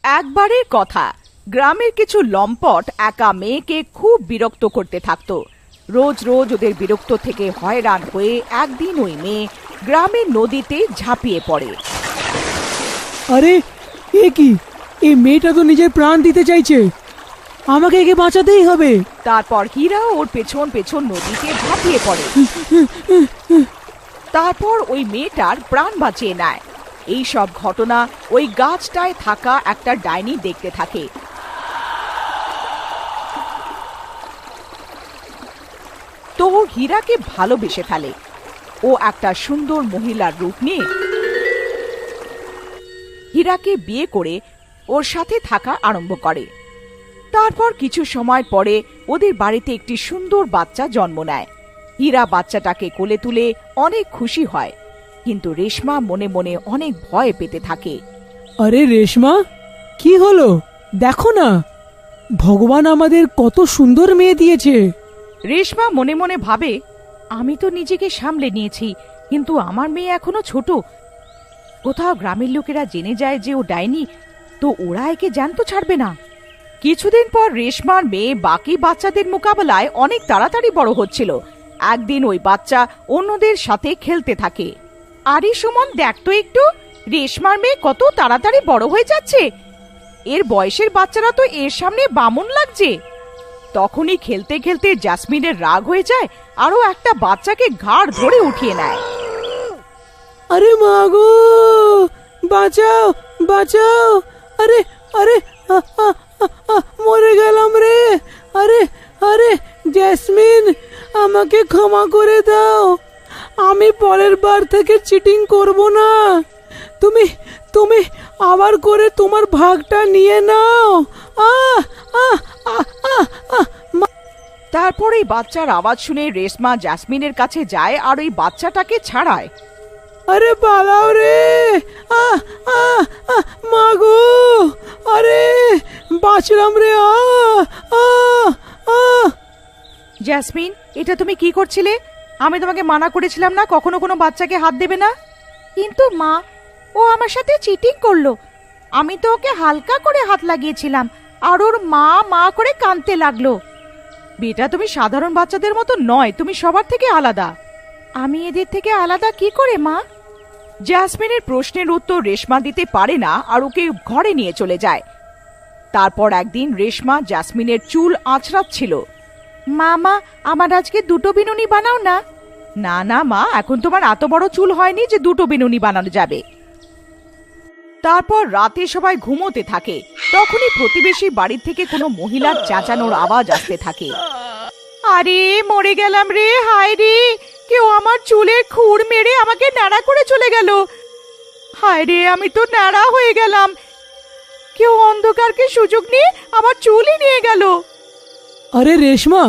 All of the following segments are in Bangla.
একবারের কথা, গ্রামের কিছু লম্পট একা মেয়েকে খুব বিরক্ত করতে থাকতো। রোজ রোজ ওদের বিরক্ত থেকে হয়রান হয়ে একদিন ওই মেয়ে গ্রামের নদীতে ঝাঁপিয়ে পড়ে। আরে এ কি, এই মেয়েটা তো নিজের প্রাণ দিতে চাইছে, আমাকে একে বাঁচাতেই হবে। তারপর হীরা ওর পেছন পেছন নদীতে ঝাঁপিয়ে পড়ে। তারপর ওই মেয়েটার প্রাণ বাঁচিয়ে নেয়। এই সব ঘটনা ওই গাছটায় থাকা একটা ডাইনি দেখতে থাকে। তো হীরাকে ভালোবেসে ফেলে। ও একটা সুন্দর মহিলার রূপ নিয়ে হীরাকে বিয়ে করে ওর সাথে থাকা আরম্ভ করে। তারপর কিছু সময় পরে ওদের বাড়িতে একটি সুন্দর বাচ্চা জন্ম নেয়। হীরা বাচ্চাটাকে কোলে তুলে অনেক খুশি হয়, কিন্তু রেশমা মনে মনে অনেক ভয় পেতে থাকে। আরে রেশমা, কি হলো? দেখো না, ভগবান আমাদের কত সুন্দর মেয়ে দিয়েছে। রেশমা মনে মনে ভাবে, আমি তো নিজেকে সামলে নিয়েছি, কিন্তু আমার মেয়ে এখনো ছোট। কোথাও গ্রামের লোকেরা জেনে যায় যে ও ডাইনি, তো ওরা একে জ্যান্ত ছাড়বে না। কিছুদিন পর রেশমার মেয়ে বাকি বাচ্চাদের মোকাবেলায় অনেক তাড়াতাড়ি বড় হচ্ছিল। একদিন ওই বাচ্চা অন্যদের সাথে খেলতে থাকে। আরে সুমন, দেখ তো একটু, রেশমার মেয়ে কত তাড়াতাড়ি বড় হয়ে যাচ্ছে। এর বয়সের বাচ্চারা তো এর সামনে বামুন লাগছে। তখনই খেলতে খেলতে জাসমিনের রাগ হয়ে যায়, আরো একটা বাচ্চাকে ঘাড় ধরে উঠিয়ে নেয়। আরে মা গো, বাঁচাও বাঁচাও! আরে আরে মরে গেলাম রে! আরে আরে জেসমিন, আমাকে ক্ষমা করে দাও, আমি পরের বার থেকে চিটিং করব না। তুমি তুমি আবার করে তোমার ভাগটা নিয়ে নাও। তারপর এই বাচ্চার আওয়াজ শুনে রেশমা জাসমিনের কাছে যায় আর ওই বাচ্চাটাকে ছাড়ায়। আরে পালাও রে! মা গো, আরে বাঁচলাম রে! জাসমিন, এটা তুমি কি করছিলে? আমি তোমাকে মানা করেছিলাম না কখনো কোনো বাচ্চাকে হাত দেবে না। কিন্তু মা, ও আমার সাথে চিটিং করলো। আমি তো ওকে হালকা করে হাত লাগিয়েছিলাম, আর ওর মা মা করে কাঁদতে লাগলো। বেটা, তুমি সাধারণ বাচ্চাদের মতো নয়, তুমি সবার থেকে আলাদা। আমি এদের থেকে আলাদা কি করে মা? জাসমিনের প্রশ্নের উত্তর রেশমা দিতে পারে না আর ওকে ঘরে নিয়ে চলে যায়। তারপর একদিন রেশমা জাসমিনের চুল আঁচড়াচ্ছিল। মা, আমার আজকে দুটো বিনুনি বানাও না। না না মা, এখন তোমার এত বড় চুল হয়নি যে দুটো বিনুনি বানানো যাবে। তারপর রাতে সবাই ঘুমোতে থাকে। তখনই প্রতিবেশী বাড়ি থেকে কোনো মহিলার চেঁচানোর আওয়াজ আসতে থাকে। আরে মরে গেলাম রে! হায় রে, কেউ আমার চুলে খুর মেরে আমাকে ন্যাড়া করে চলে গেল। হায় রে, আমি তো ন্যাড়া হয়ে গেলাম। কেউ অন্ধকারকে সুযোগ নিয়ে আমার চুলই নিয়ে গেল। আরে রেশমা,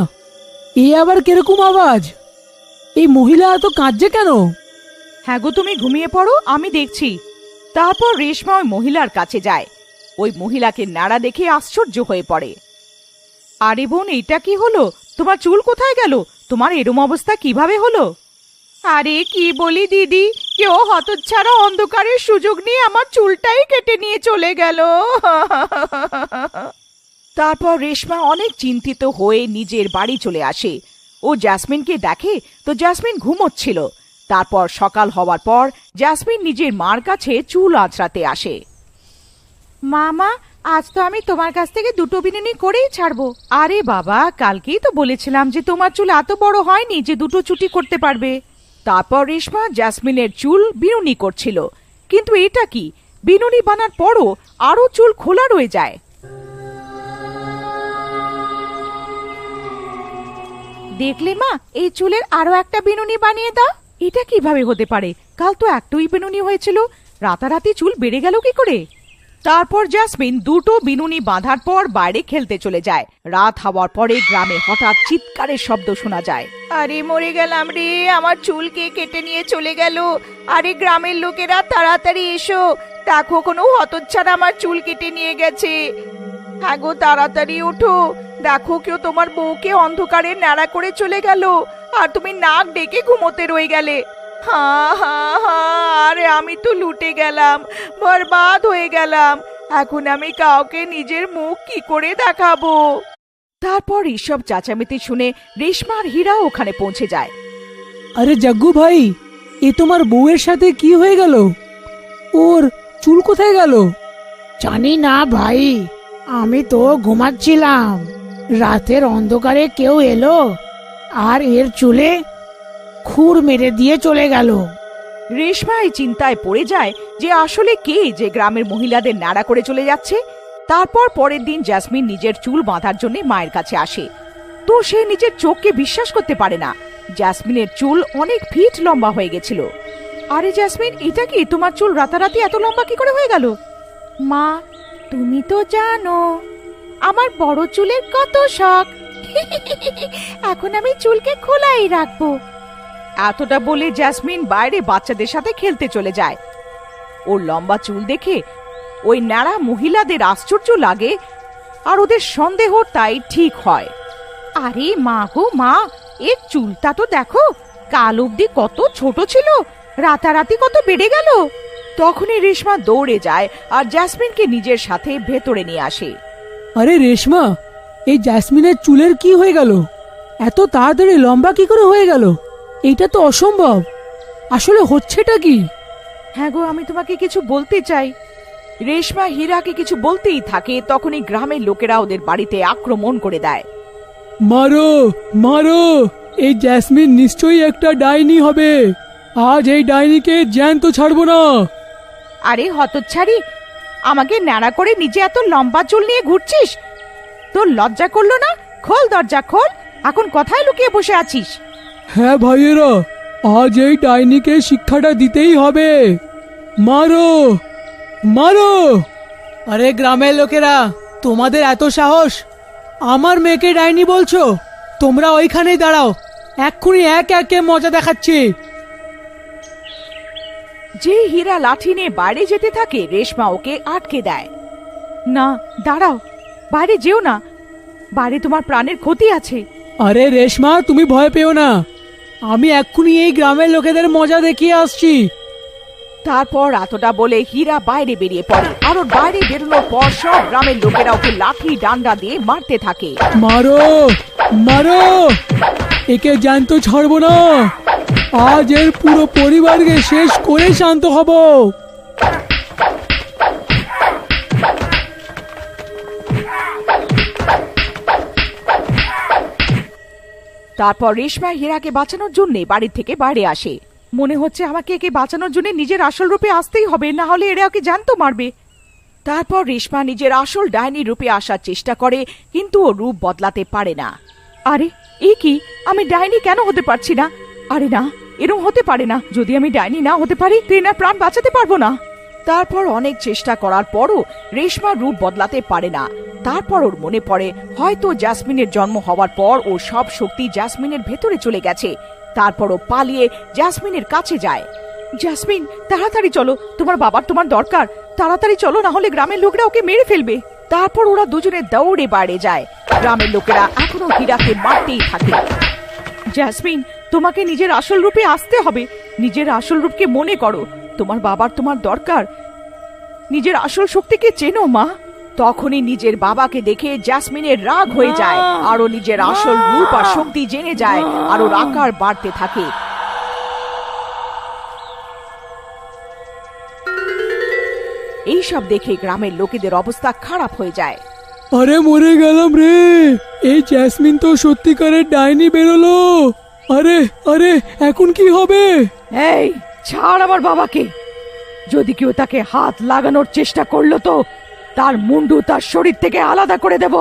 এ আবার কিরকম আওয়াজ? এই মহিলা এত কাঁদছে কেন? হ্যাঁ গো, তুমি ঘুমিয়ে পড়ো, আমি দেখছি। তারপর রেশমা ওই মহিলার কাছে যায়। ওই মহিলাকে ন্যাড়া দেখে আশ্চর্য হয়ে পড়ে। আরে বোন, এটা কি হলো? তোমার চুল কোথায় গেল? তোমার এরম অবস্থা কিভাবে হলো? আরে কি বলি দিদি, কেউ হতচ্ছাড়া অন্ধকারের সুযোগ নিয়ে আমার চুলটাই কেটে নিয়ে চলে গেল। তারপর রেশমা অনেক চিন্তিত হয়ে নিজের বাড়ি চলে আসে। ও জাসমিনকে দেখে তো জাসমিন ঘুমোচ্ছিল। তারপর সকাল হওয়ার পর জাসমিন নিজের মার কাছে চুল আঁচড়াতে আসে। মা, আজ তো আমি তোমার কাছ থেকে দুটো বিনুনি করেই ছাড়বো। আরে বাবা, কালকেই তো বলেছিলাম যে তোমার চুল এত বড় হয়নি যে দুটো চুটি করতে পারবে। তারপর রেশমা জাসমিনের চুল বিনুনি করছিল, কিন্তু এটা কি, বিনুনি বানার পরও আরো চুল খোলা রয়ে যায়। দেখলে মা, এই চুলের আরো একটা বিনুনি বানিয়ে দাও। এটা কিভাবে হতে পারে? কাল তো একটাই বিনুনি হয়েছিল, রাতারাতি চুল বেড়ে গেল কি করে? তারপর জাসমিন দুটো বিনুনি বাঁধার পর বাইরে খেলতে চলে যায়। রাত হওয়ার পরে গ্রামে হঠাৎ চিৎকারের শব্দ শোনা যায়। আরে মরে গেলাম রে, আমার চুলকে কেটে নিয়ে চলে গেল। আরে গ্রামের লোকেরা তাড়াতাড়ি এসো, দেখো কোনো হতচ্ছাড়া আমার চুল কেটে নিয়ে গেছে। হ্যাঁ গো, তাড়াতাড়ি ওঠো, দেখো কেউ তোমার বউকে অন্ধকারে ন্যাড়া করে চলে গেল, আর তুমি নাক ডেকে ঘুমোতে রয়ে গেলে। হা হা হা, আরে আমি তো লুটে গেলাম, বরবাদ হয়ে গেলাম। এখন আমি কাউকে নিজের মুখ কি করে দেখাবো। তারপর এইসব চেঁচামেচি শুনে রেশমা আর হীরা ওখানে পৌঁছে যায়। আরে জাগ্গু ভাই, এ তোমার বউয়ের সাথে কি হয়ে গেল? ওর চুল কোথায় গেল? জানি না ভাই, আমি তো ঘুমাচ্ছিলাম, রাতের অন্ধকারে কেউ এলো আর এর চুলে খুর মেরে দিয়ে চলে গেল। রেশমা এই চিন্তায় পড়ে যায় যে আসলে কে যে গ্রামের মহিলাদের নাড়া করে চলে যাচ্ছে। তারপর পরের দিন জেসমিন নিজের চুল বাঁধার জন্য মায়ের কাছে আসে, তো সে নিজের চোখকে বিশ্বাস করতে পারে না। জেসমিনের চুল অনেক ফিট লম্বা হয়ে গেছিল। আরে জেসমিন, এটা কি তোমার চুল রাতারাতি এত লম্বা কি করে হয়ে গেল? মা, তুমি তো জানো আমার বড় চুলের কত শখ। এখন আমি চুলকে খোলাই রাখবো। এতটা বলে জেসমিন বাইরে বাচ্চাদের সাথে খেলতে চলে যায়। ওর লম্বা চুল দেখে ওই ন্যাড়া মহিলাদের আশ্চর্য লাগে আর ওদের সন্দেহ তাই ঠিক হয়। আরে মা গো মা, এর চুলটা তো দেখো, কাল অব্দি কত ছোট ছিল, রাতারাতি কত বেড়ে গেল। তখনই রেশমা দৌড়ে যায় আর জেসমিনকে নিজের সাথে ভেতরে নিয়ে আসে। আরে রেশমা, এই জেসমিনের চুলের কি হয়ে গেল? এত তাড়াতাড়ি লম্বা কি করে হয়ে গেল? এইটা তো অসম্ভব। আসলে হচ্ছেটা কি? হ্যাঁ গো, আমি তোমাকে কিছু বলতে চাই। রেশমা হীরাকে কিছু বলতেই থাকে, তখনই গ্রামের লোকেরা ওদের বাড়িতে আক্রমণ করে দেয়। মারো মারো, এই জেসমিন নিশ্চয়ই একটা ডাইনি হবে। আজ এই ডাইনিকে জ্যান্ত ছাড়বো না। আরে হতচ্ছাড়ি, আমাকে ন্যাড়া করে নিজে এত লম্বা চুল নিয়ে ঘুরছিস? তোর লজ্জা করলো না? খোল দরজা খোল, এখন কোথায় লুকিয়ে বসে আছিস? হ্যাঁ ভাইয়েরা, আজ এই ডাইনিকে শিক্ষাটা দিতেই হবে। মারো মারো। আরে গ্রামের লোকেরা, তোমাদের এত সাহস, আমার মেয়েকে ডাইনি বলছো? তোমরা ওইখানেই দাঁড়াও, এক্ষুনি এক একে মজা দেখাচ্ছি। যে হীরা লাঠি নিয়ে বাইরে যেতে থাকে, রেশমা ওকে আটকে দেয়। না, দাঁড়াও, বাইরে যেও না, বাইরে তোমার প্রাণের ক্ষতি আছে। আরে রেশমা, তুমি ভয় পেও না, আমি এক্ষুনি এই গ্রামের লোকেদের মজা দেখিয়ে আসছি। তারপর এতটা বলে হীরা বাইরে বেরিয়ে পড়ে, আর ওর বাইরে বেরোনোর পর সব গ্রামের লোকেরা ওকে লাঠি ডান্ডা দিয়ে মারতে থাকে। মারো মারো, একে জ্যান্ত ছাড়বো না। আজ এর পুরো পরিবারকে শেষ করে শান্ত হব। তারপর রেশমা হীরাকে বাঁচানোর জন্য বাড়ি থেকে বাইরে আসে। মনে হচ্ছে আমাকে একে বাঁচানোর জন্য নিজের আসল রূপে আসতেই হবে, না হলে এরা ওকে জ্যান্ত মারবে। তারপর রেশমা নিজের আসল ডাইনি রূপে আসার চেষ্টা করে, কিন্তু ও রূপ বদলাতে পারে না। আরে এ কি, আমি ডাইনি কেন হতে পারছি না? আরে না, এরকম হতে পারে না। যদি আমি ডাইনি না হতে পারি, ট্রেনার প্রাণ বাঁচাতে পারবো না। তারপর অনেক চেষ্টা করার পরও রেশমা রূপ বদলাতে পারে না। তারপর ওর মনে পড়ে হয়তো জেসমিনের জন্ম হওয়ার পর ওর সব শক্তি জেসমিনের ভেতরে চলে গেছে। তারপর ও পালিয়ে জেসমিনের কাছে যায়। জেসমিন, তাড়াতাড়ি চলো, তোমার বাবার তোমার দরকার, তাড়াতাড়ি চলো, না হলে গ্রামের লোকেরা ওকে মেরে ফেলবে। তারপর ওরা দুজনে দৌড়ে বাইরে যায়। গ্রামের লোকেরা এখনো হীরাকে মারতেই থাকে। জেসমিন, তোমাকে নিজের আসল রূপে আসতে হবে, নিজের আসল রূপকে মনে করো, তোমার বাবার তোমার দরকার, নিজের আসল শক্তিকে চেনো মা। তখনই নিজের বাবাকে দেখে জেসমিনের রাগ হয়ে যায়, আরো নিজের আসল রূপ আর শক্তি জেনে যায়, আর ওর আকার বাড়তে থাকে। এইসব দেখে গ্রামের লোকেদের অবস্থা খারাপ হয়ে যায়। আরে মরে গেলাম রে, এই জেসমিন তো সত্যিকারের ডাইনি বেরোলো। আরে আরে, এখন কি হবে? এই ছাড় আমার বাবাকে, যদি কেউ তাকে হাত লাগানোর চেষ্টা করলো তো তার মুন্ডু তার শরীর থেকে আলাদা করে দেব।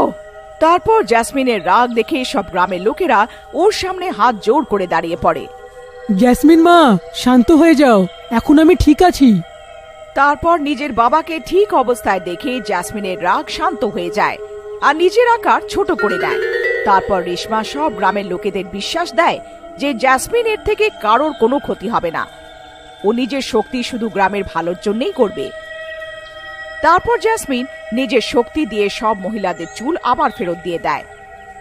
তারপর জেসমিনের রাগ দেখে সব গ্রামের লোকেরা ওর সামনে হাত জোর করে দাঁড়িয়ে পড়ে। জেসমিন মা, শান্ত হয়ে যাও, এখন আমি ঠিক আছি। তারপর নিজের বাবাকে ঠিক অবস্থায় দেখে জেসমিনের রাগ শান্ত হয়ে যায় আর নিজের আকার ছোট করে দেয়। তারপর রেশমা সব গ্রামের লোকেদের বিশ্বাস দেয় যে জেসমিনের থেকে কারোর কোনো ক্ষতি হবে না, ও নিজের শক্তি শুধু গ্রামের ভালোর জন্যই করবে। তারপর জেসমিন নিজের শক্তি দিয়ে সব মহিলাদের চুল আবার ফেরত দিয়ে দেয়,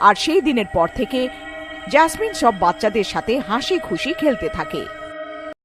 আর সেই দিনের পর থেকে জেসমিন সব বাচ্চাদের সাথে হাসি খুশি খেলতে থাকে।